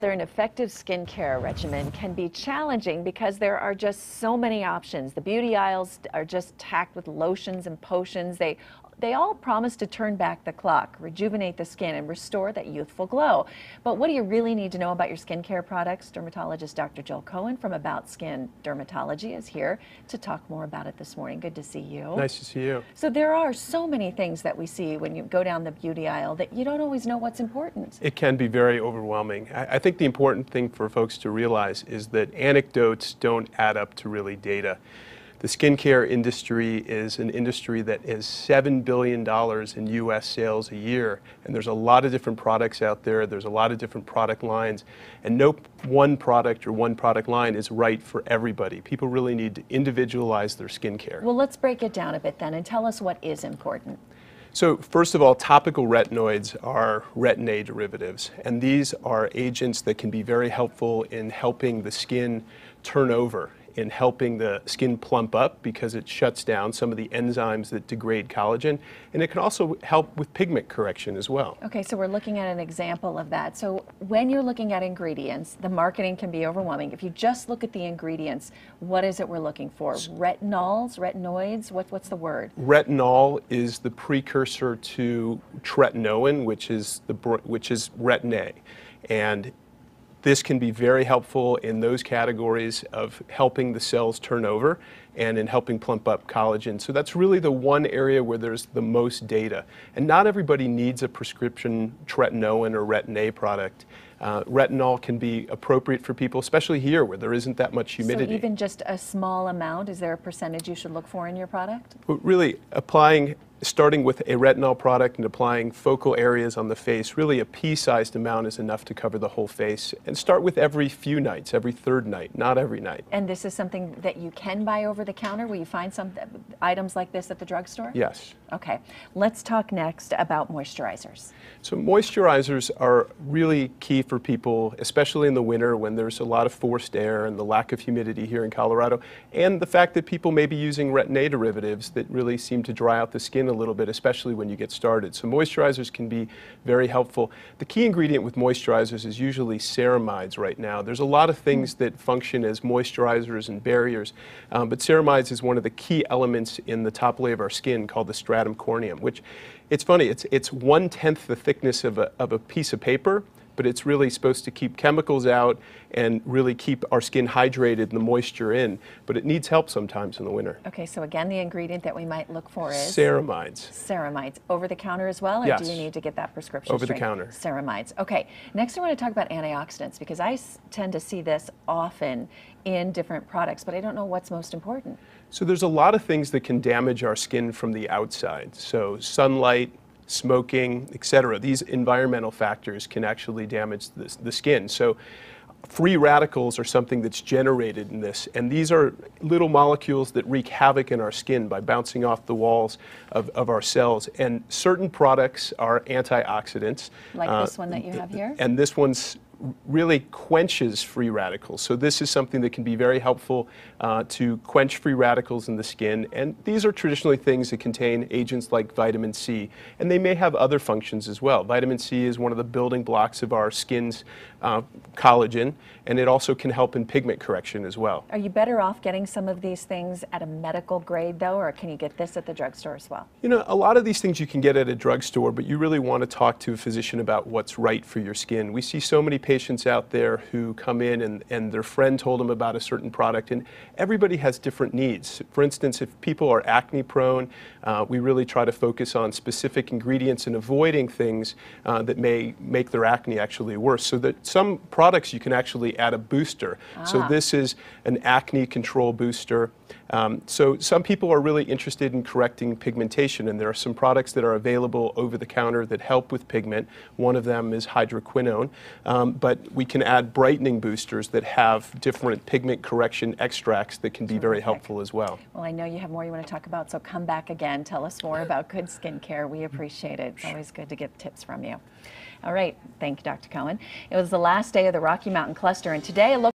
An effective skincare regimen can be challenging because there are just so many options. The beauty aisles are just packed with lotions and potions. They all promise to turn back the clock, rejuvenate the skin, and restore that youthful glow. But what do you really need to know about your skincare products? Dermatologist Dr. Joel Cohen from About Skin Dermatology is here to talk more about it this morning. Good to see you. Nice to see you. So there are so many things that we see when you go down the beauty aisle that you don't always know what's important. It can be very overwhelming. I think the important thing for folks to realize is that anecdotes don't add up to really data. The skincare industry is an industry that is $7 billion in US sales a year, and there's a lot of different products out there. There's a lot of different product lines, and no one product or one product line is right for everybody. People really need to individualize their skincare. Well, let's break it down a bit then and tell us what is important. So first of all, topical retinoids are retin A derivatives, and these are agents that can be very helpful in helping the skin turn over, in helping the skin plump up because it shuts down some of the enzymes that degrade collagen, and it can also help with pigment correction as well. Okay, so we're looking at an example of that. So when you're looking at ingredients, the marketing can be overwhelming. If you just look at the ingredients, what is it we're looking for? Retinols, retinoids, what's the word? Retinol is the precursor to tretinoin, which is retin A, and this can be very helpful in those categories of helping the cells turn over and in helping plump up collagen. So that's really the one area where there's the most data. And not everybody needs a prescription tretinoin or retin A product. Retinol can be appropriate for people, especially here where there isn't that much humidity. So even just a small amount, is there a percentage you should look for in your product? But really, starting with a retinol product and applying focal areas on the face, really a pea-sized amount is enough to cover the whole face. And start with every few nights, every third night, not every night. And this is something that you can buy over the counter? Will you find some items like this at the drugstore? Yes. Okay. Let's talk next about moisturizers. So moisturizers are really key for people, especially in the winter when there's a lot of forced air and the lack of humidity here in Colorado, and the fact that people may be using retin A derivatives that really seem to dry out the skin a little bit, especially when you get started. So moisturizers can be very helpful. The key ingredient with moisturizers is usually ceramides right now. There's a lot of things that function as moisturizers and barriers, but ceramides is one of the key elements in the top layer of our skin called the stratum corneum, which it's funny, it's 1/10 the thickness of a piece of paper, but it's really supposed to keep chemicals out and really keep our skin hydrated and the moisture in, but it needs help sometimes in the winter. Okay, so again, the ingredient that we might look for is? Ceramides. Ceramides. Over the counter as well, or yes. do you need to get that prescription Over strength? the counter. Ceramides. Okay, next I want to talk about antioxidants because I tend to see this often in different products, but I don't know what's most important. So there's a lot of things that can damage our skin from the outside. So sunlight, smoking, etc. These environmental factors can actually damage the skin. So free radicals are something that's generated in this, and these are little molecules that wreak havoc in our skin by bouncing off the walls of our cells. And certain products are antioxidants. Like this one that you have here? And this one's really quenches free radicals. So this is something that can be very helpful to quench free radicals in the skin. And these are traditionally things that contain agents like vitamin C. And they may have other functions as well. Vitamin C is one of the building blocks of our skin's collagen, and it also can help in pigment correction as well. Are you better off getting some of these things at a medical grade though, or can you get this at the drugstore as well? You know, a lot of these things you can get at a drugstore, but you really want to talk to a physician about what's right for your skin. We see so many patients out there who come in and their friend told them about a certain product, and everybody has different needs. For instance, if people are acne prone, we really try to focus on specific ingredients and avoiding things that may make their acne actually worse. So that some products you can actually add a booster. So this is an acne control booster. So some people are really interested in correcting pigmentation, and there are some products that are available over the counter that help with pigment. One of them is hydroquinone, but we can add brightening boosters that have different pigment correction extracts that can be very helpful as well. Well, I know you have more you want to talk about, so come back again. Tell us more about good skincare. We appreciate it. It's always good to get tips from you. All right. Thank you, Dr. Cohen. It was the last day of the Rocky Mountain Cluster, and today a look